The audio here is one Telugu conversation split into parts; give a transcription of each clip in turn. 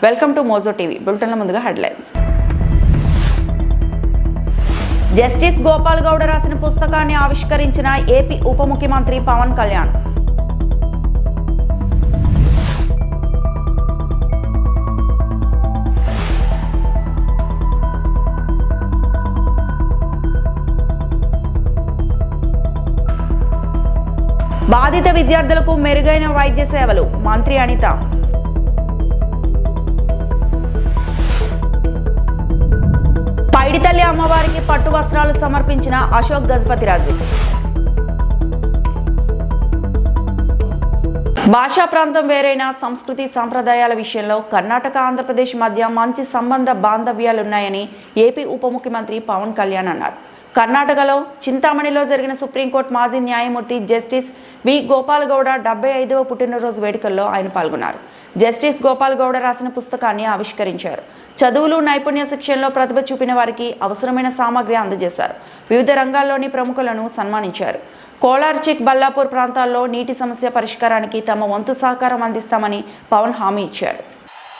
Welcome to Mojo TV. బులెటిన్ల ముందుగా హెడ్లైన్స్. జస్టిస్ గోపాల్ గౌడ రాసిన పుస్తకాన్ని ఆవిష్కరించిన ఏపీ ఉప ముఖ్యమంత్రి పవన్ కళ్యాణ్. బాధిత విద్యార్థులకు మెరుగైన వైద్య సేవలు, మంత్రి అనిత. పైడితల్లి అమ్మవారికి పట్టు వస్త్రాలు సమర్పించిన అశోక్ గజపతిరాజు. భాషా ప్రాంతం వేరైన సంస్కృతి సంప్రదాయాల విషయంలో కర్ణాటక ఆంధ్రప్రదేశ్ మధ్య మంచి సంబంధ బాంధవ్యాలున్నాయని ఏపీ ఉప ముఖ్యమంత్రి పవన్ కళ్యాణ్ అన్నారు. కర్ణాటకలో చింతామణిలో జరిగిన సుప్రీంకోర్టు మాజీ న్యాయమూర్తి జస్టిస్ వి గోపాల్ గౌడ 75వ పుట్టినరోజు వేడుకల్లో ఆయన పాల్గొన్నారు. జస్టిస్ గోపాల్ గౌడ రాసిన పుస్తకాన్ని ఆవిష్కరించారు. చదువులు, నైపుణ్య శిక్షణలో ప్రతిభ చూపిన వారికి అవసరమైన సామాగ్రి అందజేశారు. వివిధ రంగాల్లోని ప్రముఖులను సన్మానించారు. కోలార్, చిక్ బల్లాపూర్ ప్రాంతాల్లో నీటి సమస్య పరిష్కారానికి తమ వంతు సహకారం అందిస్తామని పవన్ హామీ ఇచ్చారు.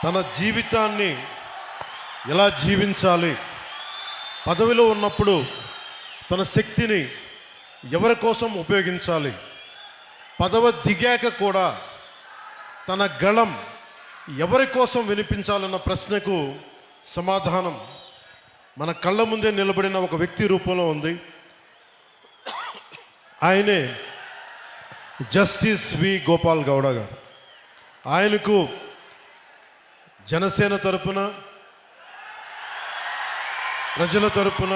తన జీవితాన్ని ఎలా జీవించాలి, పదవిలో ఉన్నప్పుడు తన శక్తిని ఎవరి కోసం ఉపయోగించాలి, పదవి దిగాక కూడా తన గళం ఎవరి కోసం వినిపించాలన్న ప్రశ్నకు సమాధానం మన కళ్ళ ముందే నిలబడిన ఒక వ్యక్తి రూపంలో ఉంది. ఆయనే జస్టిస్ వి గోపాల్ గౌడ గారు. ఆయనకు జనసేన తరపున, ప్రజల తరపున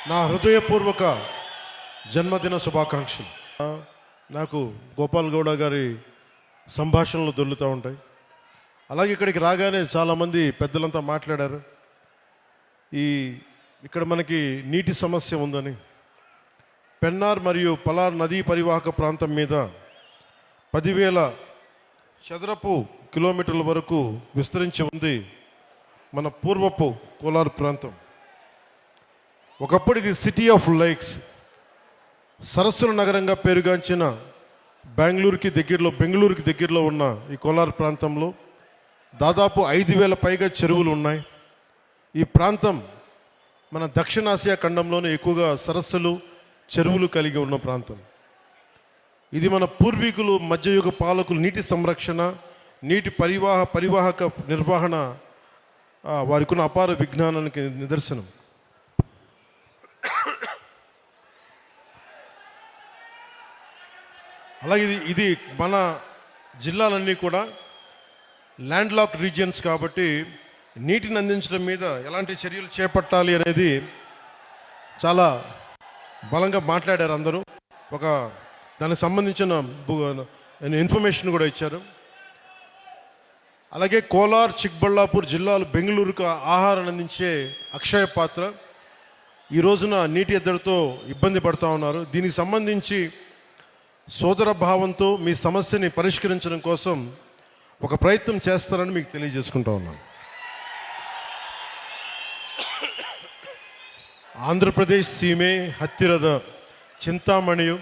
నా హృదయపూర్వక జన్మదిన శుభాకాంక్షలు. నాకు గోపాల్ గౌడ గారి సంభాషణలు దొర్లుతూ ఉంటాయి. అలాగే ఇక్కడికి రాగానే చాలామంది పెద్దలంతా మాట్లాడారు. ఇక్కడ మనకి నీటి సమస్య ఉందని, పెన్నార్ మరియు పలార్ నదీ పరివాహక ప్రాంతం మీద 10,000 చదరపు కిలోమీటర్ల వరకు విస్తరించి ఉంది మన పూర్వపు కోలార్ ప్రాంతం. ఒకప్పుడు ఇది సిటీ ఆఫ్ లేక్స్, సరస్సుల నగరంగా పేరుగాంచిన బెంగళూరుకి దగ్గరలో ఉన్న ఈ కోలార్ ప్రాంతంలో దాదాపు 5,000 పైగా చెరువులు ఉన్నాయి. ఈ ప్రాంతం మన దక్షిణాసియా ఖండంలోనే ఎక్కువగా సరస్సులు, చెరువులు కలిగి ఉన్న ప్రాంతం. ఇది మన పూర్వీకులు, మధ్యయుగ పాలకులు నీటి సంరక్షణ, నీటి పరివాహక నిర్వహణ వారికి ఉన్న అపార విజ్ఞానానికి నిదర్శనం. అలాగే ఇది మన జిల్లాలన్నీ కూడా ల్యాండ్ లాక్ రీజియన్స్ కాబట్టి నీటిని అందించడం మీద ఎలాంటి చర్యలు చేపట్టాలి అనేది చాలా బలంగా మాట్లాడారు అందరూ. దానికి సంబంధించిన ఇన్ఫర్మేషన్ కూడా ఇచ్చారు. అలాగే కోలార్, చిక్బళ్ళాపూర్ జిల్లాలు బెంగళూరుకు ఆహారాన్ని అందించే అక్షయ పాత్ర ఈ రోజున నీటి ఎద్దడితో ఇబ్బంది పడుతూ ఉన్నారు. దీనికి సంబంధించి సోదర భావంతో మీ సమస్యని పరిష్కరించడం కోసం ఒక ప్రయత్నం చేస్తారని మీకు తెలియజేసుకుంటా ఉన్నాను. ఆంధ్రప్రదేశ్ సీమే హತ್ತಿರದ చింతామణియు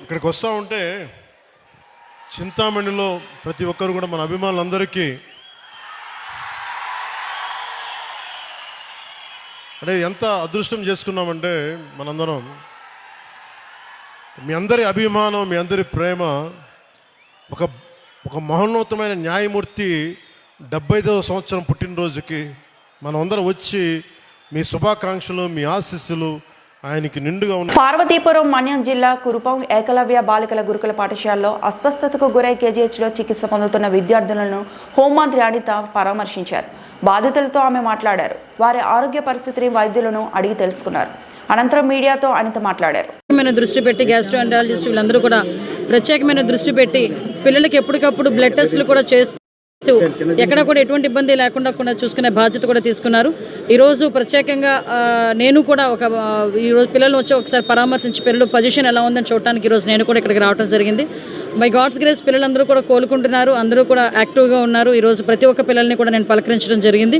ఇక్కడికి వస్తూ ఉంటే చింతామణిలో ప్రతి ఒక్కరు కూడా మన అభిమానులందరికీ అంటే ఎంత అదృష్టం చేసుకున్నామంటే మనందరం మీ అందరి అభిమానం, మీ అందరి ప్రేమ ఒక మహోన్నతమైన న్యాయమూర్తి 75వ సంవత్సరం పుట్టినరోజుకి మనం అందరం వచ్చి మీ శుభాకాంక్షలు, మీ ఆశీస్సులు ఆయనకి నిండుగా ఉన్నాయి. పార్వతీపురం మన్యం జిల్లా కురుపం ఏకలవ్య బాలికల గురుకుల పాఠశాలలో అస్వస్థతకు గురై కేజీహెచ్లో చికిత్స పొందుతున్న విద్యార్థులను హోంమంత్రి అనిత పరామర్శించారు. బాధితులతో ఆమె మాట్లాడారు. వారి ఆరోగ్య పరిస్థితిని వైద్యులను అడిగి తెలుసుకున్నారు. అనంతరం మీడియాతో అనిత మాట్లాడారు. దృష్టి పెట్టి గ్యాస్ట్రోఎంటాలజిస్ట్ వీళ్ళందరూ కూడా ప్రత్యేకమైన దృష్టి పెట్టి పిల్లలకి ఎప్పటికప్పుడు బ్లడ్ టెస్టులు కూడా చేస్తూ ఎక్కడ కూడా ఎటువంటి ఇబ్బంది లేకుండా చూసుకునే బాధ్యత కూడా తీసుకున్నారు. ఈరోజు ప్రత్యేకంగా నేను కూడా ఈరోజు పిల్లలు వచ్చి ఒకసారి పరామర్శించి పిల్లలు పొజిషన్ ఎలా ఉందని చూడటానికి ఈరోజు నేను కూడా ఇక్కడికి రావడం జరిగింది. బై గాడ్స్ గ్రేస్ పిల్లలందరూ కూడా కోలుకుంటున్నారు, అందరూ కూడా యాక్టివ్గా ఉన్నారు. ఈరోజు ప్రతి ఒక్క పిల్లల్ని కూడా నేను పలకరించడం జరిగింది.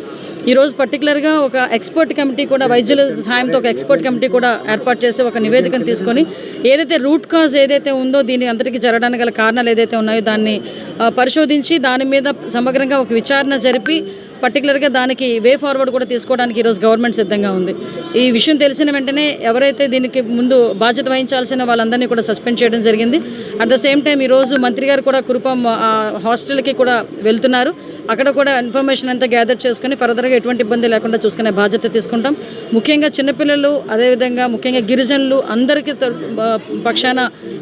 ఈరోజు పర్టికులర్గా ఒక ఎక్స్పర్ట్ కమిటీ కూడా, వైద్యుల సహాయంతో ఒక ఎక్స్పర్ట్ కమిటీ కూడా ఏర్పాటు చేసి ఒక నివేదికను తీసుకొని ఏదైతే రూట్ కాజ్ ఏదైతే ఉందో దీని అందరికీ జరగడానికి గల కారణాలు ఏదైతే ఉన్నాయో దాన్ని పరిశోధించి దాని మీద సమగ్రంగా ఒక విచారణ జరిపి పర్టికులర్గా దానికి వే ఫార్వర్డ్ కూడా తీసుకోవడానికి ఈరోజు గవర్నమెంట్ సిద్ధంగా ఉంది. ఈ విషయం తెలిసిన వెంటనే ఎవరైతే దీనికి ముందు బాధ్యత వహించాల్సిన వాళ్ళందరినీ కూడా సస్పెండ్ చేయడం జరిగింది. అట్ ద సేమ్ టైం ఈరోజు మంత్రి గారు కూడా కురుపాం హాస్టల్కి కూడా వెళ్తున్నారు. అక్కడ కూడా ఇన్ఫర్మేషన్ అంతా గ్యాదర్ చేసుకుని ఫర్దర్గా ఎటువంటి ఇబ్బంది లేకుండా చూసుకునే బాధ్యత తీసుకుంటాం. ముఖ్యంగా చిన్నపిల్లలు, అదేవిధంగా ముఖ్యంగా గిరిజనులు అందరికీ పక్షాన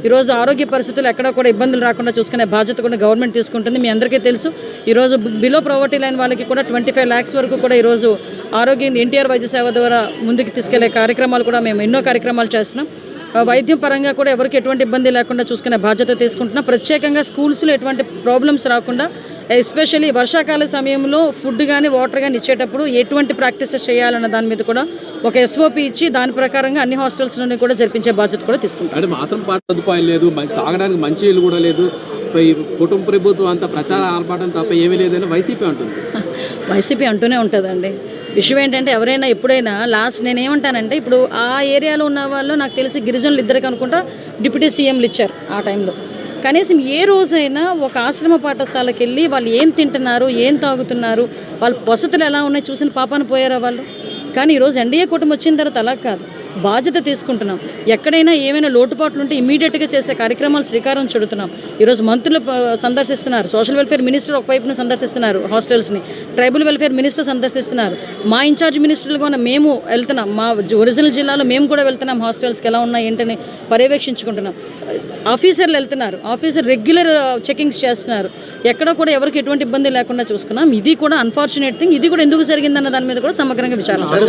ఈరోజు ఆరోగ్య పరిస్థితులు ఎక్కడ కూడా ఇబ్బందులు రాకుండా చూసుకునే బాధ్యత కూడా గవర్నమెంట్ తీసుకుంటుంది. మీ అందరికీ తెలుసు ఈరోజు బిలో ప్రావర్టీ లైన్ వాళ్ళకి కూడా 25 lakhs వరకు కూడా ఈరోజు ఆరోగ్య ఎన్టీఆర్ వైద్య సేవ ద్వారా ముందుకు తీసుకెళ్లే కార్యక్రమాలు కూడా మేము ఎన్నో కార్యక్రమాలు చేస్తున్నాం. వైద్యం పరంగా కూడా ఎవరికి ఎటువంటి ఇబ్బంది లేకుండా చూసుకునే బాధ్యత తీసుకుంటున్నాం. ప్రత్యేకంగా స్కూల్స్లో ఎటువంటి ప్రాబ్లమ్స్ రాకుండా, ఎస్పెషల్లీ వర్షాకాల సమయంలో ఫుడ్ కానీ వాటర్ కానీ ఇచ్చేటప్పుడు ఎటువంటి ప్రాక్టీసెస్ చేయాలన్న దాని మీద కూడా ఒక SOP ఇచ్చి దాని ప్రకారంగా అన్ని హాస్టల్స్లోనే కూడా జరిపించే బాధ్యత కూడా తీసుకుంటాం. అంటే మాత్రం పాటు సదుపాయం లేదు, తాగడానికి మంచి నీళ్ళు కూడా లేదు, ఈ కుటుంబ ప్రభుత్వం అంతా ప్రచార ఆర్పాటం తప్ప ఏమీ లేదని వైసీపీ అంటుంది. వైసీపీ అంటూనే ఉంటుందండి. విషయం ఏంటంటే ఎవరైనా ఎప్పుడైనా లాస్ట్ నేనేమంటానంటే, ఇప్పుడు ఆ ఏరియాలో ఉన్న వాళ్ళు నాకు తెలిసి గిరిజనులు ఇద్దరికి అనుకుంటా డిప్యూటీ సీఎంలు ఇచ్చారు ఆ టైంలో. కనీసం ఏ రోజైనా ఒక ఆశ్రమ పాఠశాలకు వెళ్ళి వాళ్ళు ఏం తింటున్నారు, ఏం తాగుతున్నారు, వాళ్ళ వసతులు ఎలా ఉన్నాయి చూసిన పాపాన పోయారా వాళ్ళు? కానీ ఈరోజు ఎన్డీఏ కూటమి వచ్చిన తర్వాత అలా కాదు, బాధ్యత తీసుకుంటున్నాం. ఎక్కడైనా ఏమైనా లోటుపాట్లు ఉంటే ఇమీడియట్గా చేసే కార్యక్రమాలు శ్రీకారం చుడుతున్నాం. ఈరోజు మంత్రులు సందర్శిస్తున్నారు, సోషల్ వెల్ఫేర్ మినిస్టర్ ఒకవైపున సందర్శిస్తున్నారు హాస్టల్స్ని, ట్రైబల్ వెల్ఫేర్ మినిస్టర్ సందర్శిస్తున్నారు, మా ఇన్ఛార్జ్ మినిస్టర్లుగా ఉన్న మేము వెళ్తున్నాం, మా ఒరిజినల్ జిల్లాలో మేము కూడా వెళ్తున్నాం, హాస్టల్స్కి ఎలా ఉన్నాయి ఏంటని పర్యవేక్షించుకుంటున్నాం. ఆఫీసర్లు వెళ్తున్నారు, ఆఫీసర్ రెగ్యులర్ చెకింగ్స్ చేస్తున్నారు. ఎక్కడ కూడా ఎవరికి ఎటువంటి ఇబ్బంది లేకుండా చూసుకున్నాం. ఇది కూడా అన్ఫార్చునేట్ థింగ్. ఇది కూడా ఎందుకు జరిగిందన్న దాని మీద కూడా సమగ్రంగా విచారించారు.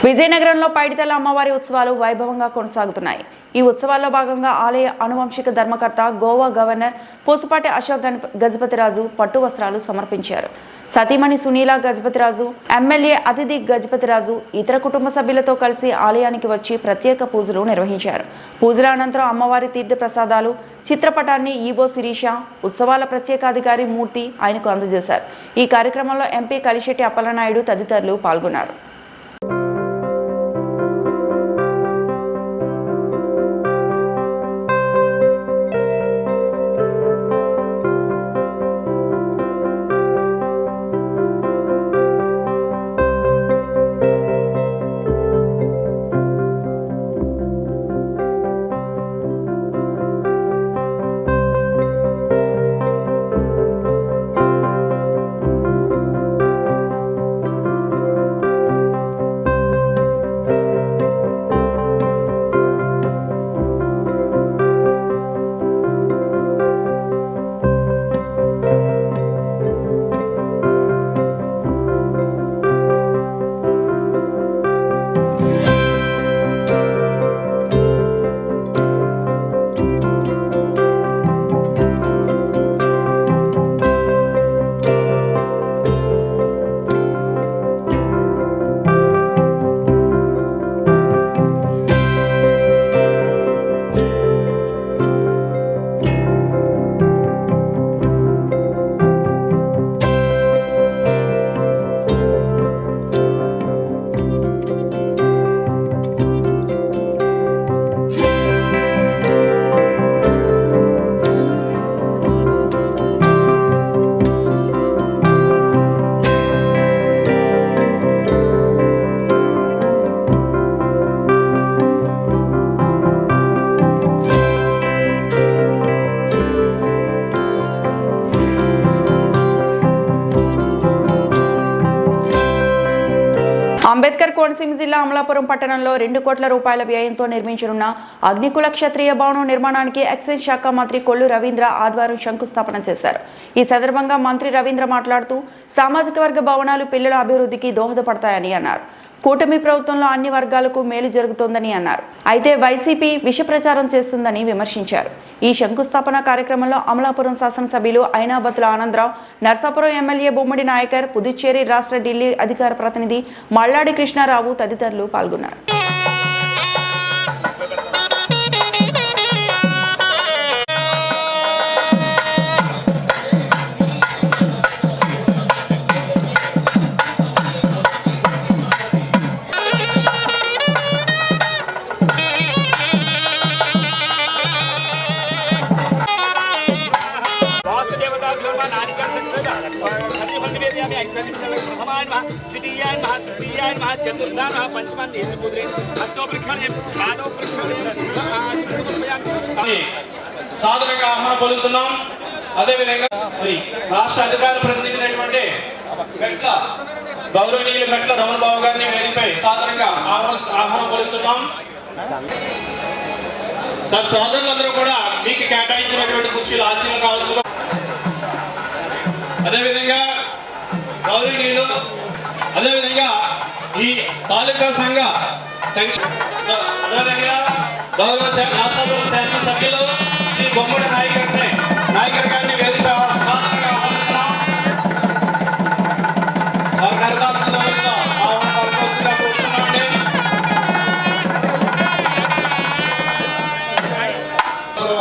విజయనగరంలో పైడితల అమ్మవారి ఉత్సవాలు వైభవంగా కొనసాగుతున్నాయి. ఈ ఉత్సవాల్లో భాగంగా ఆలయ అనువంశిక ధర్మకర్త గోవా గవర్నర్ పూసపాటి అశోక్ గజపతిరాజు పట్టు వస్త్రాలు సమర్పించారు. సతీమణి సునీల గజపతిరాజు, ఎమ్మెల్యే అతిథి గజపతిరాజు ఇతర కుటుంబ సభ్యులతో కలిసి ఆలయానికి వచ్చి ప్రత్యేక పూజలు నిర్వహించారు. పూజల అనంతరం అమ్మవారి తీర్థ ప్రసాదాలు చిత్రపటాన్ని ఈవో శిరీష, ఉత్సవాల ప్రత్యేకాధికారి మూర్తి ఆయనకు అందజేశారు. ఈ కార్యక్రమంలో ఎంపీ కలిశెట్టి అప్పలనాయుడు తదితరులు పాల్గొన్నారు. అంబేద్కర్ కోనసీమ జిల్లా అమలాపురం పట్టణంలో 2 కోట్ల రూపాయల వ్యయంతో నిర్మించనున్న అగ్నికుల క్షత్రియ భవనం నిర్మాణానికి ఎక్సైజ్ శాఖ మంత్రి కొల్లు రవీంద్ర ఆదివారం శంకుస్థాపన చేశారు. ఈ సందర్భంగా మంత్రి రవీంద్ర మాట్లాడుతూ సామాజిక వర్గ భవనాలు పిల్లల అభివృద్ధికి దోహదపడతాయని అన్నారు. కూటమి ప్రభుత్వంలో అన్ని వర్గాలకు మేలు జరుగుతోందని అన్నారు. అయితే వైసీపీ విష ప్రచారం చేస్తుందని విమర్శించారు. ఈ శంకుస్థాపన కార్యక్రమంలో అమలాపురం శాసనసభ్యులు ఐనాబత్తుల ఆనందరావు, నర్సాపురం ఎమ్మెల్యే బొమ్మడి నాయకర్, పుదుచ్చేరి రాష్ట్ర ఢిల్లీ అధికార ప్రతినిధి మల్లాడి కృష్ణారావు తదితరులు పాల్గొన్నారు. సాధారణంగా ఆహ్వానం పలుకుతున్నాం. అదేవిధంగా రాష్ట్ర అధికార ప్రతినిధి అయినటువంటి గౌరవనీయులు మెట్ల రమణ బాబు గారిని వేదికపై సాధారణంగా ఆహ్వానం పలుకుతున్నాం. సార్, సోదరులందరూ కూడా మీకు కేటాయించినటువంటి కుర్చీలు ఆశీర్వాదం కావాల్సి. అదేవిధంగా గౌరవనీయులు, అదేవిధంగా ఈ తాలూకా సంఘ అదేవిధంగా గౌరవ రాష్ట్రసభ శాసనసభ్యులు శ్రీ బొమ్మడి నాయకర్ గారిని వేదిక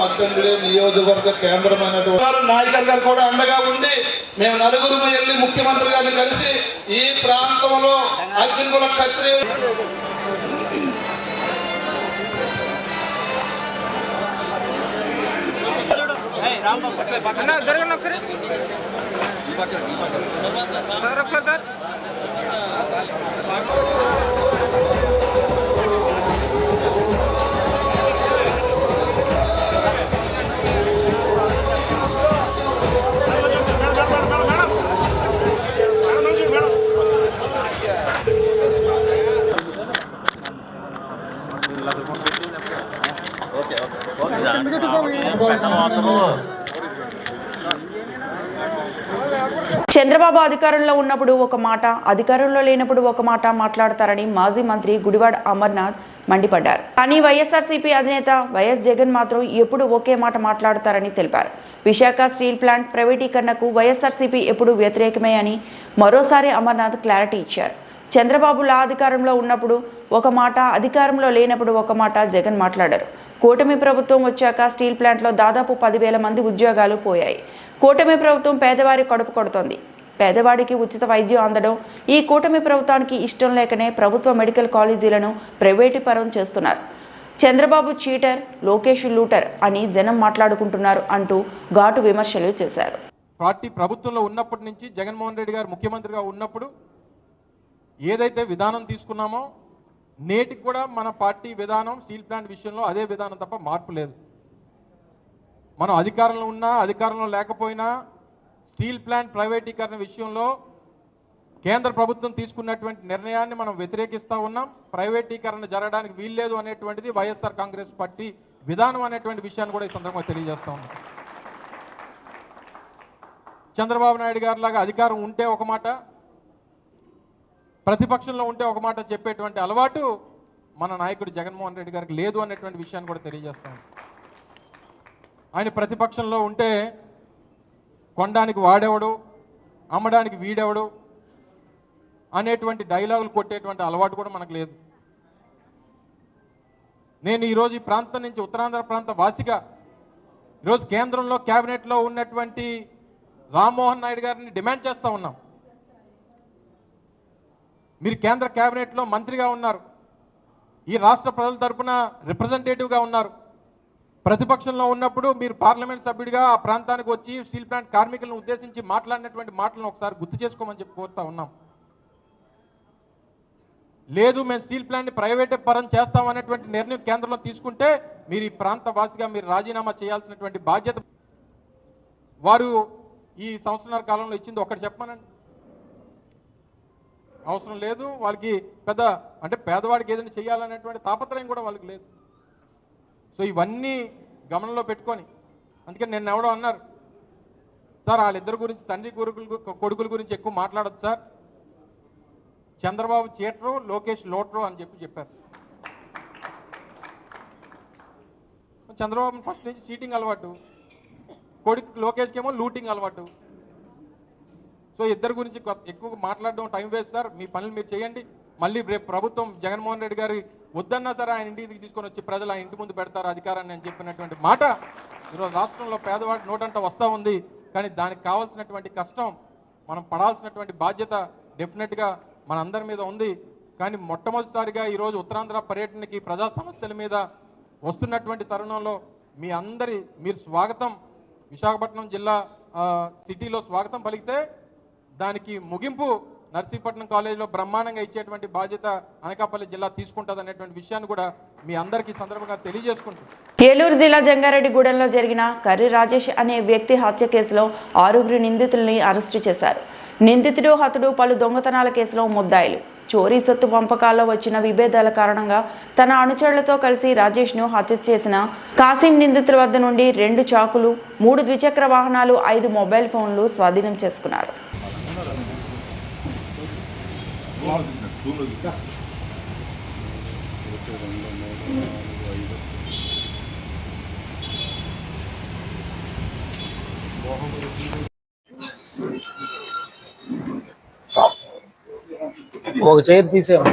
అసెంబ్లీ నియోజకవర్గ కేంద్రమైనటువంటి నాయకర్ గారు కూడా అండగా ఉంది. మేము నలుగురు వెళ్ళి ముఖ్యమంత్రి గారిని కలిసి ఈ ప్రాంతంలో అగ్నికుల క్షత్రియ చంద్రబాబు అధికారంలో ఉన్నప్పుడు ఒక మాట, అధికారంలో లేనప్పుడు ఒక మాట మాట్లాడతారని మాజీ మంత్రి గుడివాడ అమర్నాథ్ మండిపడ్డారు. కానీ వైఎస్ఆర్సీపీ అధినేత వైఎస్ జగన్ మాత్రం ఎప్పుడు ఒకే మాట మాట్లాడతారని తెలిపారు. విశాఖ స్టీల్ ప్లాంట్ ప్రైవేటీకరణకు వైఎస్ఆర్సీపీ ఎప్పుడు వ్యతిరేకమే అని మరోసారి అమర్నాథ్ క్లారిటీ ఇచ్చారు. చంద్రబాబు అధికారంలో ఉన్నప్పుడు ఒక మాట, అధికారంలో లేనప్పుడు ఒక మాట జగన్ మాట్లాడారు. కూటమి ప్రభుత్వం వచ్చాక స్టీల్ ప్లాంట్లో దాదాపు 10,000 మంది ఉద్యోగాలు పోయాయి. కూటమి ప్రభుత్వం పేదవారి కడుపు కొడుతోంది. పేదవాడికి ఉచిత వైద్యం అందడం ఈ కూటమి ప్రభుత్వానికి ఇష్టం లేకనే ప్రభుత్వ మెడికల్ కాలేజీలను ప్రైవేటీకరణ చేస్తున్నారు. చంద్రబాబు చీటర్, లోకేష్ లూటర్ అని జనం మాట్లాడుకుంటున్నారు అంటూ ఘాటు విమర్శలు చేశారు. పార్టీ ప్రభుత్వంలో ఉన్నప్పటి నుంచి జగన్మోహన్ రెడ్డి గారు ముఖ్యమంత్రిగా ఉన్నప్పుడు ఏదైతే విధానం తీసుకున్నామో నేటికి కూడా మన పార్టీ విధానం స్టీల్ ప్లాంట్ విషయంలో అదే విధానం తప్ప మార్పు లేదు. మనం అధికారంలో ఉన్నా అధికారంలో లేకపోయినా స్టీల్ ప్లాంట్ ప్రైవేటీకరణ విషయంలో కేంద్ర ప్రభుత్వం తీసుకున్నటువంటి నిర్ణయాన్ని మనం వ్యతిరేకిస్తూ ఉన్నాం. ప్రైవేటీకరణ జరగడానికి వీల్లేదు అనేటువంటిది వైఎస్ఆర్ కాంగ్రెస్ పార్టీ విధానం అనేటువంటి విషయాన్ని కూడా ఈ సందర్భంగా తెలియజేస్తా ఉన్నాం. చంద్రబాబు నాయుడు గారి లాగా అధికారం ఉంటే ఒక మాట, ప్రతిపక్షంలో ఉంటే ఒక మాట చెప్పేటువంటి అలవాటు మన నాయకుడు జగన్మోహన్ రెడ్డి గారికి లేదు అనేటువంటి విషయాన్ని కూడా తెలియజేస్తాం. ఆయన ప్రతిపక్షంలో ఉంటే కొనడానికి వాడేవాడు, అమ్మడానికి వీడేవాడు అనేటువంటి డైలాగులు కొట్టేటువంటి అలవాటు కూడా మనకు లేదు. నేను ఈరోజు ఈ ప్రాంతం నుంచి ఉత్తరాంధ్ర ప్రాంత వాసిగా ఈరోజు కేంద్రంలో క్యాబినెట్లో ఉన్నటువంటి రామ్మోహన్ నాయుడు గారిని డిమాండ్ చేస్తూ ఉన్నాం. మీరు కేంద్ర క్యాబినెట్లో మంత్రిగా ఉన్నారు, ఈ రాష్ట్ర ప్రజల తరపున రిప్రజెంటేటివ్గా ఉన్నారు. ప్రతిపక్షంలో ఉన్నప్పుడు మీరు పార్లమెంట్ సభ్యుడిగా ఆ ప్రాంతానికి వచ్చి స్టీల్ ప్లాంట్ కార్మికులను ఉద్దేశించి మాట్లాడినటువంటి మాటలను ఒకసారి గుర్తు చేసుకోమని చెప్పి కోరుతా ఉన్నాం. లేదు మేము స్టీల్ ప్లాంట్ని ప్రైవేట్ పరం చేస్తామనేటువంటి నిర్ణయం కేంద్రంలో తీసుకుంటే మీరు ఈ ప్రాంత వాసిగా మీరు రాజీనామా చేయాల్సినటువంటి బాధ్యత వారు ఈ సంవత్సరాల కాలంలో ఇచ్చింది ఒకటి చెప్పమనండి. అవసరం లేదు వాళ్ళకి, పెద్ద అంటే పేదవాడికి ఏదైనా చేయాలనేటువంటి తాపత్రయం కూడా వాళ్ళకి లేదు. సో ఇవన్నీ గమనంలో పెట్టుకొని, అందుకని నిన్న ఎవడో అన్నారు సార్ వాళ్ళిద్దరి గురించి తండ్రి కొడుకుల గురించి ఎక్కువ మాట్లాడొద్దు సార్, చంద్రబాబు చీటరు, లోకేష్ లోటరు అని చెప్పారు. చంద్రబాబు ఫస్ట్ నుంచి చీటింగ్ అలవాటు, కొడుకు లోకేష్కి ఏమో లూటింగ్ అలవాటు. సో ఇద్దరు గురించి ఎక్కువ మాట్లాడడం టైం వేస్ట్ సార్. మీ పనులు మీరు చేయండి. మళ్ళీ రేపు ప్రభుత్వం జగన్మోహన్ రెడ్డి గారి వద్దన్నా సరే ఆయన ఇంటికి తీసుకొని వచ్చి ప్రజలు ఆయన ఇంటి ముందు పెడతారు అధికారాన్ని అని చెప్పినటువంటి మాట ఈరోజు రాష్ట్రంలో పేదవాడి నోటంట వస్తూ ఉంది. కానీ దానికి కావాల్సినటువంటి కష్టం, మనం పడాల్సినటువంటి బాధ్యత డెఫినెట్గా మన అందరి మీద ఉంది. కానీ మొట్టమొదటిసారిగా ఈరోజు ఉత్తరాంధ్ర పర్యటనకి ప్రజా సమస్యల మీద వస్తున్నటువంటి తరుణంలో మీరు స్వాగతం, విశాఖపట్నం జిల్లా సిటీలో స్వాగతం పలికితే దానికి ముగింపు నర్సీపట్నం కాలేజీలో బ్రహ్మాండంగా ఇచ్చేటువంటి బాధ్యత అనకాపల్లి జిల్లా తీసుకుంటుంది అనేటువంటి విషయాన్ని కూడా మీ అందరికీ సందర్భంగా తెలియజేసుకుంటున్నాను. ఏలూరు జిల్లా జంగారెడ్డిగూడెంలో జరిగిన కర్రి రాజేష్ అనే వ్యక్తి హత్య కేసులో 6 నిందితుల్ని అరెస్టు చేశారు. నిందితుడు, హతుడు పలు దొంగతనాల కేసులో ముద్దాయిలు. చోరీ సొత్తు పంపకాల్లో వచ్చిన విభేదాల కారణంగా తన అనుచరులతో కలిసి రాజేష్ను హత్య చేసిన కాసిం నిందితుల వద్ద నుండి 2 చాకులు, 3 ద్విచక్ర వాహనాలు, 5 మొబైల్ ఫోన్లు స్వాధీనం చేసుకున్నారు. ఒక చైర్ తీసేయండి.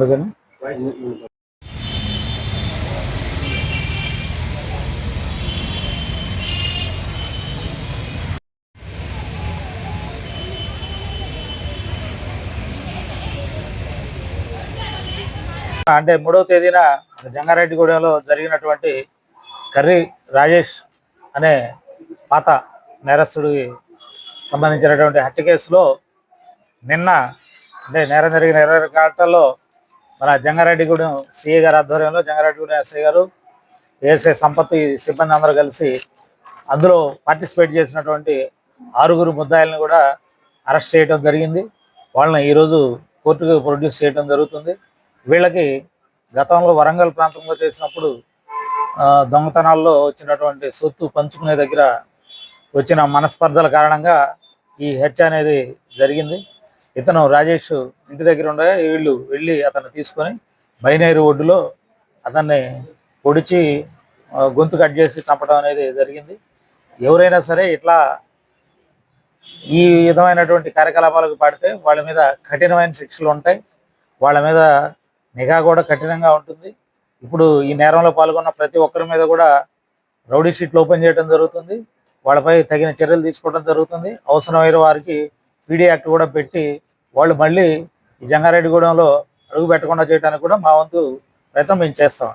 ఓకేనా? అంటే 3వ తేదీన జంగారెడ్డిగూడెంలో జరిగినటువంటి కర్రి రాజేష్ అనే పాత నేరస్తుడికి సంబంధించినటువంటి హత్య కేసులో నిన్న అంటే నేరం జరిగిన 24 గంటల్లో మన జంగారెడ్డిగూడెం సిఐ గారి ఆధ్వర్యంలో జంగారెడ్డిగూడెం ఎస్ఐ గారు, ఏఎస్ఐ సంపత్తి సిబ్బంది అందరూ కలిసి అందులో పార్టిసిపేట్ చేసినటువంటి 6 ముద్దాయిలను కూడా అరెస్ట్ చేయడం జరిగింది. వాళ్ళని ఈరోజు కోర్టుకు ప్రొడ్యూస్ చేయడం జరుగుతుంది. వీళ్ళకి గతంలో వరంగల్ ప్రాంతంలో చేసినప్పుడు దొంగతనాల్లో వచ్చినటువంటి సొత్తు పంచుకునే దగ్గర వచ్చిన మనస్పర్ధల కారణంగా ఈ హత్య అనేది జరిగింది. ఇతను రాజేష్ ఇంటి దగ్గర ఉండగా వీళ్ళు వెళ్ళి అతన్ని తీసుకొని బైనేరు ఒడ్డులో అతన్ని పొడిచి గొంతు కట్ చేసి చంపడం అనేది జరిగింది. ఎవరైనా సరే ఇట్లా ఈ విధమైనటువంటి కార్యకలాపాలకు పడితే వాళ్ళ మీద కఠినమైన శిక్షలు ఉంటాయి. వాళ్ళ మీద నిఘా కూడా కఠినంగా ఉంటుంది. ఇప్పుడు ఈ నేరంలో పాల్గొన్న ప్రతి ఒక్కరి మీద కూడా రౌడీ షీట్లు ఓపెన్ చేయడం జరుగుతుంది. వాళ్ళపై తగిన చర్యలు తీసుకోవడం జరుగుతుంది. అవసరమైన వారికి పీడీ యాక్ట్ కూడా పెట్టి వాళ్ళు మళ్ళీ ఈ జంగారెడ్డిగూడెంలో అడుగు పెట్టకుండా చేయడానికి కూడా మా వంతు ప్రయత్నం మేము చేస్తాం.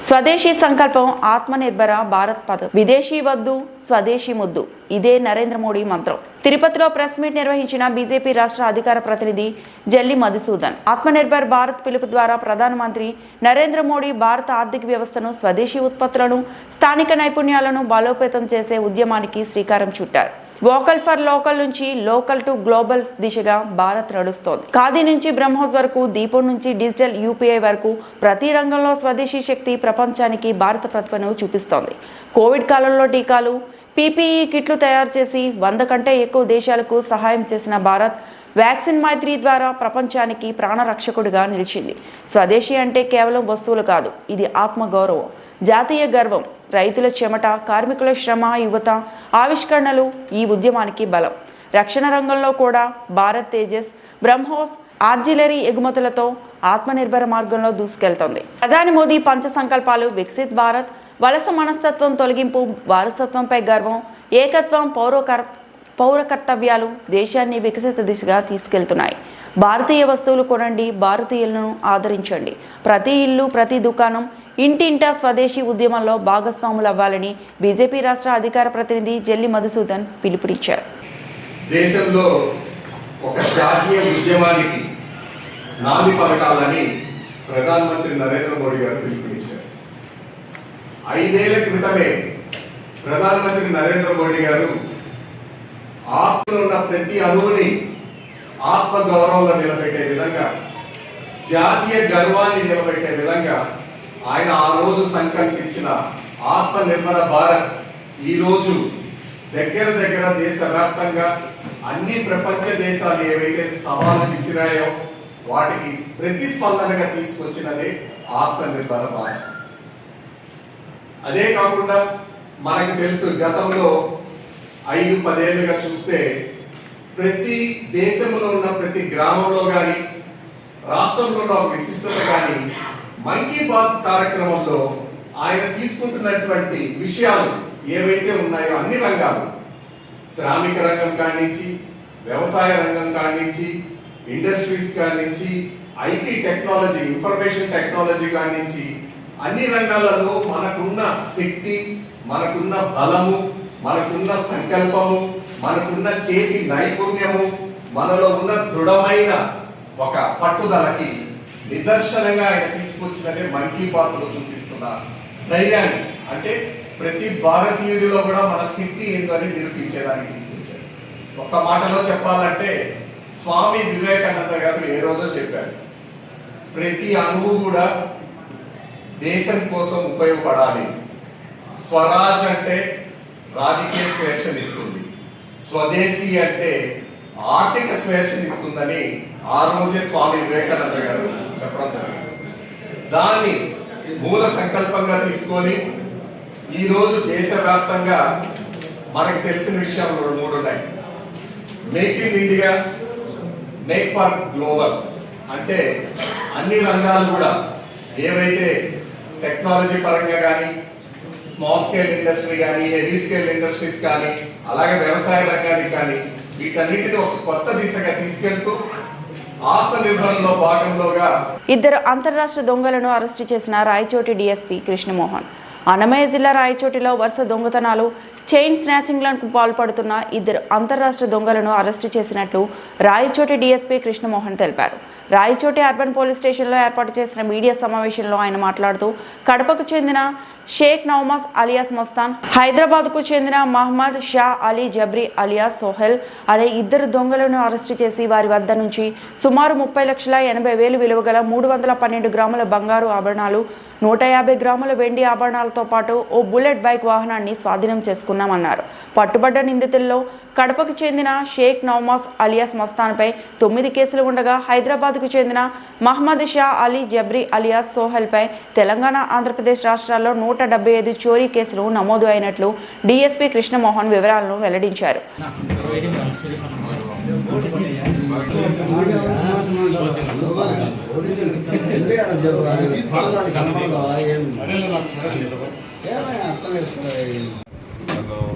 స్వదేశీ సంకల్పం, ఆత్మనిర్భర భారత్ పథకం. విదేశీ వద్దు, స్వదేశీ ముద్దు. ఇదే నరేంద్ర మోడీ మంత్రం. తిరుపతిలో ప్రెస్ మీట్ నిర్వహించిన బీజేపీ రాష్ట్ర అధికార ప్రతినిధి జల్లి మధుసూదన్ ఆత్మనిర్భర్ భారత్ పిలుపు ద్వారా ప్రధానమంత్రి నరేంద్ర మోడీ భారత ఆర్థిక వ్యవస్థను, స్వదేశీ ఉత్పత్తులను, స్థానిక నైపుణ్యాలను బలోపేతం చేసే ఉద్యమానికి శ్రీకారం చుట్టారు. వోకల్ ఫర్ లోకల్ నుంచి లోకల్ టు గ్లోబల్ దిశగా భారత్ నడుస్తోంది. ఖాదీ నుంచి బ్రహ్మోస్ వరకు, దీపం నుంచి డిజిటల్ యూపీఐ వరకు ప్రతి రంగంలో స్వదేశీ శక్తి ప్రపంచానికి భారత ప్రతిభను చూపిస్తోంది. కోవిడ్ కాలంలో టీకాలు, పీపీఈ కిట్లు తయారు చేసి 100 కంటే ఎక్కువ దేశాలకు సహాయం చేసిన భారత్ వ్యాక్సిన్ మైత్రి ద్వారా ప్రపంచానికి ప్రాణరక్షకుడిగా నిలిచింది. స్వదేశీ అంటే కేవలం వస్తువులు కాదు, ఇది ఆత్మగౌరవం, జాతీయ గర్వం. రైతుల చెమట, కార్మికుల శ్రమ, యువత ఆవిష్కరణలు ఈ ఉద్యమానికి బలం. రక్షణ రంగంలో కూడా భారత్ తేజస్, బ్రహ్మోస్, ఆర్జిలరీ ఎగుమతులతో ఆత్మనిర్భర మార్గంలో దూసుకెళ్తోంది. ప్రధాని మోదీ పంచ సంకల్పాలు, వికసిత్ భారత్, వలస మనస్తత్వం తొలగింపు, వారసత్వంపై గర్వం, ఏకత్వం, పౌర కర్తవ్యాలు దేశాన్ని వికసిత దిశగా తీసుకెళ్తున్నాయి. భారతీయ వస్తువులు కొనండి, భారతీయులను ఆదరించండి. ప్రతి ఇల్లు, ప్రతి దుకాణం, ఇంటింటా స్వదేశీ ఉద్యమంలో భాగస్వాములు అవ్వాలని బీజేపీ రాష్ట్ర అధికార ప్రతినిధి జల్లి మధుసూదన్ పిలుపునిచ్చారు. దేశంలో ఒక జాతీయ ఉద్యమానికి నాంది పలకాలని ప్రధానమంత్రి నరేంద్ర మోడీ గారు పిలుపునిచ్చారు. 5 ఏళ్ల క్రితమే ప్రధానమంత్రి నరేంద్ర మోడీ గారు ఆత్మలో ఉన్న ప్రతి అణువుని ఆత్మ గౌరవంలో నిలబెట్టే విధంగా, జాతీయ గర్వాన్ని నిలబెట్టే విధంగా ఆయన ఆ రోజు సంకల్పించిన ఆత్మ నిర్భర భారత్ ఈ రోజు దగ్గర దగ్గర దేశవ్యాప్తంగా అన్ని ప్రపంచ దేశాలు ఏవైతే సవాలు విసిరాయో వాటికి ప్రతిస్పందనగా తీసుకొచ్చినదే ఆత్మ నిర్భర భారత్. అదే కాకుండా మనకు తెలుసు, గతంలో 5-10 ఏళ్ళుగా చూస్తే ప్రతి దేశంలో ఉన్న ప్రతి గ్రామంలో కానీ రాష్ట్రంలో ఉన్న విశిష్టత కానీ మన్ కీ బాత్ కార్యక్రమంలో ఆయన తీసుకుంటున్నటువంటి విషయాలు ఏవైతే ఉన్నాయో అన్ని రంగాలు, శ్రామిక రంగం కానించి, వ్యవసాయ రంగం కానించి, ఇండస్ట్రీస్ కానించి, ఐటీ టెక్నాలజీ, ఇన్ఫర్మేషన్ టెక్నాలజీ కానించి అన్ని రంగాలలో మనకున్న శక్తి, మనకున్న బలము, మనకున్న సంకల్పము, మనకున్న చేతి నైపుణ్యము, మనలో ఉన్న దృఢమైన ఒక పట్టుదలకి నిదర్శనంగా ఆయన తీసుకొచ్చినదే మన్ కీ బాత్ లో చూపిస్తున్న ధైర్యాన్ని, అంటే ప్రతి భారతీయుడిలో కూడా మన శక్తి ఏందో అని నిరూపించేదానికి తీసుకొచ్చారు. ఒక్క మాటలో చెప్పాలంటే స్వామి వివేకానంద గారు ఏ రోజో చెప్పారు, ప్రతి అణువు కూడా దేశం కోసం ఉపయోగపడాలి. స్వరాజ్ అంటే రాజకీయ స్వేచ్ఛనిస్తుంది, స్వదేశీ అంటే ఆర్థిక స్వేచ్ఛనిస్తుందని ఆ రోజే స్వామి వివేకానంద గారు చెప్పడం జరిగింది. దాన్ని మూల సంకల్పంగా తీసుకొని ఈ రోజు దేశవ్యాప్తంగా మనకు తెలిసిన విషయాలు 3 ఉన్నాయి. Make in India, make for global. అంటే అన్ని రంగాలు కూడా ఏవైతే టెక్నాలజీ పరంగా కానీ, స్మాల్ స్కేల్ ఇండస్ట్రీ కానీ, హెవీ స్కేల్ ఇండస్ట్రీస్ కానీ, అలాగే వ్యవసాయ రంగానికి కానీ, వీటన్నిటిని ఒక కొత్త దిశగా తీసుకెళ్తూ ఆత్మనిర్భరంలో భాగంలోగా 2 అంతర్రాష్ట్ర దొంగలను అరెస్టు చేసిన రాయచోటి డీఎస్పీ కృష్ణమోహన్. అన్నమయ్య జిల్లా రాయచోటిలో వరుస దొంగతనాలు, చైన్ స్నాచింగ్లకు పాల్పడుతున్న 2 అంతర్రాష్ట్ర దొంగలను అరెస్టు చేసినట్లు రాయచోటి డీఎస్పీ కృష్ణమోహన్ తెలిపారు. రాయచోటి అర్బన్ పోలీస్ స్టేషన్లో ఏర్పాటు చేసిన మీడియా సమావేశంలో ఆయన మాట్లాడుతూ కడపకు చెందిన షేక్ నౌమాస్ అలియాస్ మస్తాన్, హైదరాబాద్కు చెందిన మహమ్మద్ షా అలీ జబ్రీ అలియాస్ సోహెల్ అనే 2 దొంగలను అరెస్టు చేసి వారి వద్ద నుంచి సుమారు 30,80,000 విలువ గల 312 గ్రాముల బంగారు ఆభరణాలు, 150 గ్రాముల వెండి ఆభరణాలతో పాటు ఓ బుల్లెట్ బైక్ వాహనాన్ని స్వాధీనం చేసుకున్నామన్నారు. పట్టుబడ్డ నిందితుల్లో కడపకు చెందిన షేక్ నౌమాస్ అలియాస్ మస్తాన్పై 9 కేసులు ఉండగా హైదరాబాద్కు చెందిన మహమ్మద్ షా అలీ జబ్రీ అలియాస్ సోహెల్పై తెలంగాణ, ఆంధ్రప్రదేశ్ రాష్ట్రాల్లో 175 చోరీ కేసులు నమోదు అయినట్లు డీఎస్పీ కృష్ణమోహన్ వివరాలను వెల్లడించారు.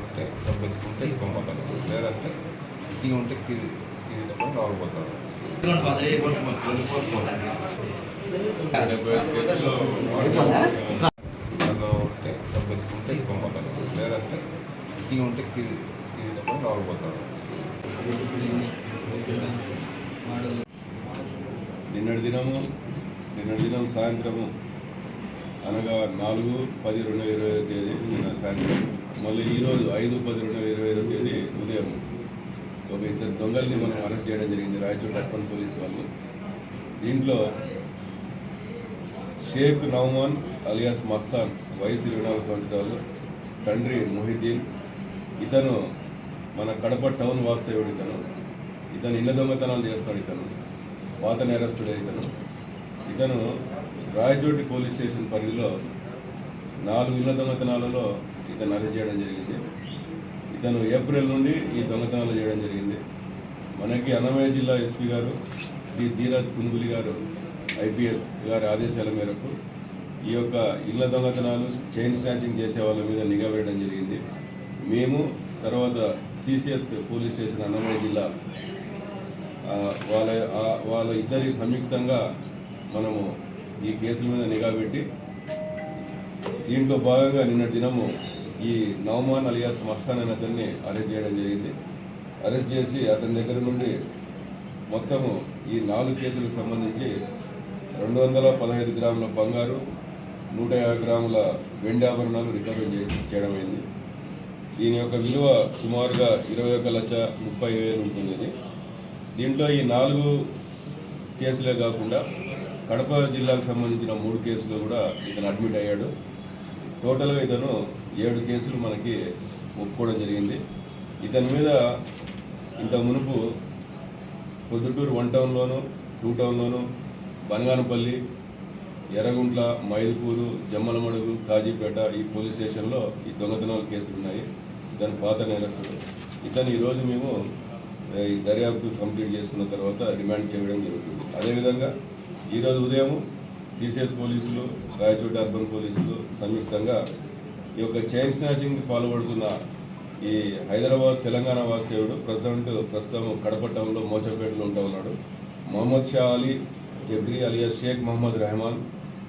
ఉంటే పెట్టుకుంటే ఇవ్వబోతాడు, లేదంటే ఇది ఉంటే ఇది తీసుకొని రాకపోతాడు. అందులో ఉంటే పెట్టుకుంటే ఇవ్వబోతాడు, లేదంటే ఇది ఉంటే ఇది తీసుకొని రాకపోతాడు. నిన్నటి దినం సాయంత్రము అనగా 4/10/2025 తేదీ నిన్న సాయంత్రం, మళ్ళీ ఈరోజు 5/10/2025 తేదీ ఉదయం ఒక 2 దొంగల్ని మనం అరెస్ట్ చేయడం జరిగింది రాయచోటి అర్బన్ పోలీసు వాళ్ళు. దీంట్లో షేక్ నౌమాన్ అలియాస్ మస్తాన్, వయసు 24 సంవత్సరాలు, తండ్రి మొహిద్దీన్. ఇతను మన కడప టౌన్ వాస్తవ్యుడు. ఇతను ఇళ్ళ దొంగతనాలు చేస్తాడు. ఇతను పాత నేరస్తుడే. ఇతను రాయచోటి పోలీస్ స్టేషన్ పరిధిలో 4 ఇళ్ల దొంగతనాలలో ఇతను అరెస్ట్ చేయడం జరిగింది. ఇతను ఏప్రిల్ నుండి ఈ దొంగతనాలు చేయడం జరిగింది. మనకి అన్నమయ్య జిల్లా ఎస్పీ గారు శ్రీ ధీరాజ్ పునుగులి గారు ఐపీఎస్ గారి ఆదేశాల మేరకు ఈ యొక్క ఇళ్ల దొంగతనాలు, చైన్ స్నాచింగ్ చేసే వాళ్ళ మీద నిఘా వేయడం జరిగింది. మేము తర్వాత సిసిఎస్ పోలీస్ స్టేషన్ అన్నమయ్య జిల్లా వాళ్ళ ఇద్దరికి సంయుక్తంగా మనము ఈ కేసుల మీద నిఘా పెట్టి దీంట్లో భాగంగా నిన్నటి దినము ఈ నౌమాన్ అలియాస్ మస్తాన్ అనే అతన్ని అరెస్ట్ చేయడం జరిగింది. అరెస్ట్ చేసి అతని దగ్గర నుండి మొత్తము ఈ 4 కేసులకు సంబంధించి 215 గ్రాముల బంగారు, 150 గ్రాముల వెండి ఆభరణాలు రికవరీ చేయడమైంది. దీని యొక్క విలువ సుమారుగా 21,30,000 ఉంటుంది. దీంట్లో ఈ 4 కేసులే కాకుండా కడప జిల్లాకు సంబంధించిన 3 కేసులు కూడా ఇతను అడ్మిట్ అయ్యాడు. టోటల్గా ఇతను 7 కేసులు మనకి ఒప్పుకోవడం జరిగింది. ఇతని మీద ఇంత మునుపు పొద్దుటూరు 1 టౌన్లోను, 2 టౌన్లోను, బనగానపల్లి, ఎర్రగుంట్ల, మైదుకూరు, జమ్మలమడుగు, కాజీపేట ఈ పోలీస్ స్టేషన్లో ఈ దొంగతనాల కేసులు ఉన్నాయి. ఇతను పాత నేరస్తుడు. ఇతను ఈరోజు మేము ఈ దర్యాప్తు కంప్లీట్ చేసుకున్న తర్వాత రిమాండ్ చేయడం జరుగుతుంది. అదేవిధంగా ఈరోజు ఉదయం సిసిఎస్ పోలీసులు, రాయచోటి అర్బన్ పోలీసులు సంయుక్తంగా ఈ యొక్క చైన్ స్నాచింగ్కి పాల్పడుతున్న ఈ హైదరాబాద్ తెలంగాణ వాసేవుడు ప్రస్తుతం కడప టౌన్లో మోచపేటలో ఉంటా ఉన్నాడు. Mohammed Shah Ali Jabri alias Sheikh Mohammed Rehman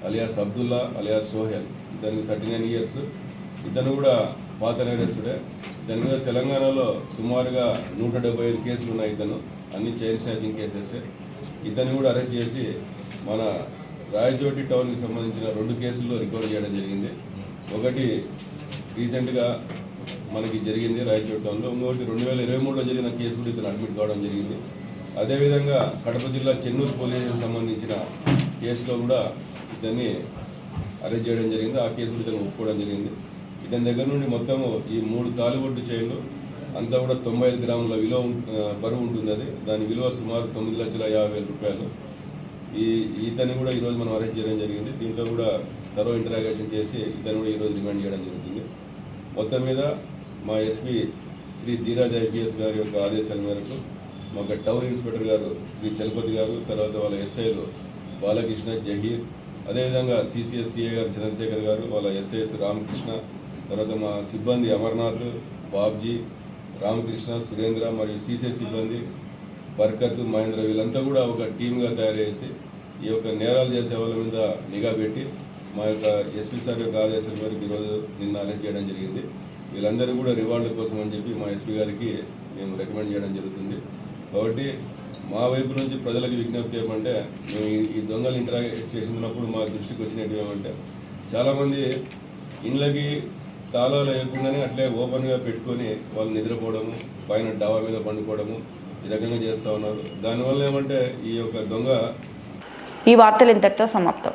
alias Abdullah alias Sohail. ఇతనికి 39 ఇయర్స్. ఇతను కూడా పాత నేరస్తుడే. ఇతని మీద తెలంగాణలో సుమారుగా 175 కేసులు ఉన్నాయి. ఇతను అన్ని చైన్ స్నాచింగ్ కేసెస్. ఇతన్ని కూడా అరెస్ట్ చేసి మన రాయచోటి టౌన్కి సంబంధించిన 2 కేసుల్లో రికవర్ చేయడం జరిగింది. ఒకటి రీసెంట్గా మనకి జరిగింది రాయచోటి టౌన్లో, ఇంకొకటి 2023లో జరిగిన కేసు కూడా ఇతను అడ్మిట్ కావడం జరిగింది. అదేవిధంగా కడప జిల్లా చెన్నూరు పోలీసులకు సంబంధించిన కేసులో కూడా ఇతన్ని అరెస్ట్ చేయడం జరిగింది. ఆ కేసు కూడా ఇతను ఒప్పుకోవడం జరిగింది. ఇతని దగ్గర నుండి మొత్తము ఈ 3 తాలిబొట్టు చైన్లు అంతా కూడా 95 గ్రాముల బరువు ఉంటుంది. అది దాని విలువ సుమారు 9,50,000 రూపాయలు. ఇతన్ని కూడా ఈరోజు మనం అరెస్ట్ చేయడం జరిగింది. దీంట్లో కూడా తరో ఇంటరాగేషన్ చేసి ఇతను కూడా ఈరోజు రిమాండ్ చేయడం జరుగుతుంది. మొత్తం మీద మా ఎస్పీ శ్రీ ధీరాజ్ ఐపీఎస్ గారి యొక్క ఆదేశాల మేరకు మా టౌన్ ఇన్స్పెక్టర్ గారు శ్రీ చలపతి గారు, తర్వాత వాళ్ళ ఎస్ఐలు బాలకృష్ణ, జహీర్, అదేవిధంగా సిసిఎస్సిఏ గారు చంద్రశేఖర్ గారు, వాళ్ళ ఎస్ఐఎస్ రామకృష్ణ, తర్వాత మా సిబ్బంది అమర్నాథ్, బాబ్జీ, రామకృష్ణ, సురేంద్ర మరియు సిసిఎస్ సిబ్బంది బర్కత్, మహేంద్ర వీళ్ళంతా కూడా ఒక టీమ్గా తయారు చేసి ఈ యొక్క నేరాలు చేసే వాళ్ళ మీద నిఘా పెట్టి మా యొక్క ఎస్పీ సార్ యొక్క ఆదేశాల మేరకు ఈరోజు నిన్న అరెస్ట్ చేయడం జరిగింది. వీళ్ళందరూ కూడా రివార్డు కోసం అని చెప్పి మా ఎస్పీ గారికి మేము రికమెండ్ చేయడం జరుగుతుంది. కాబట్టి మా వైపు నుంచి ప్రజలకు విజ్ఞప్తి ఏమంటే, మేము ఈ దొంగలు ఇంటరాక్ట్ చేసినప్పుడు మా దృష్టికి వచ్చినట్టు ఏమంటే, చాలామంది ఇండ్లకి తాళాలు వేయకుండానే అట్లే ఓపెన్గా పెట్టుకొని వాళ్ళు నిద్రపోవడము, పైన డాబా మీద పండుకోవడము ఈ రకంగా చేస్తూ ఉన్నారు. దానివల్ల ఏమంటే ఈ యొక్క దొంగ ఈ వార్తలు ఇంతటితో సమాప్తం.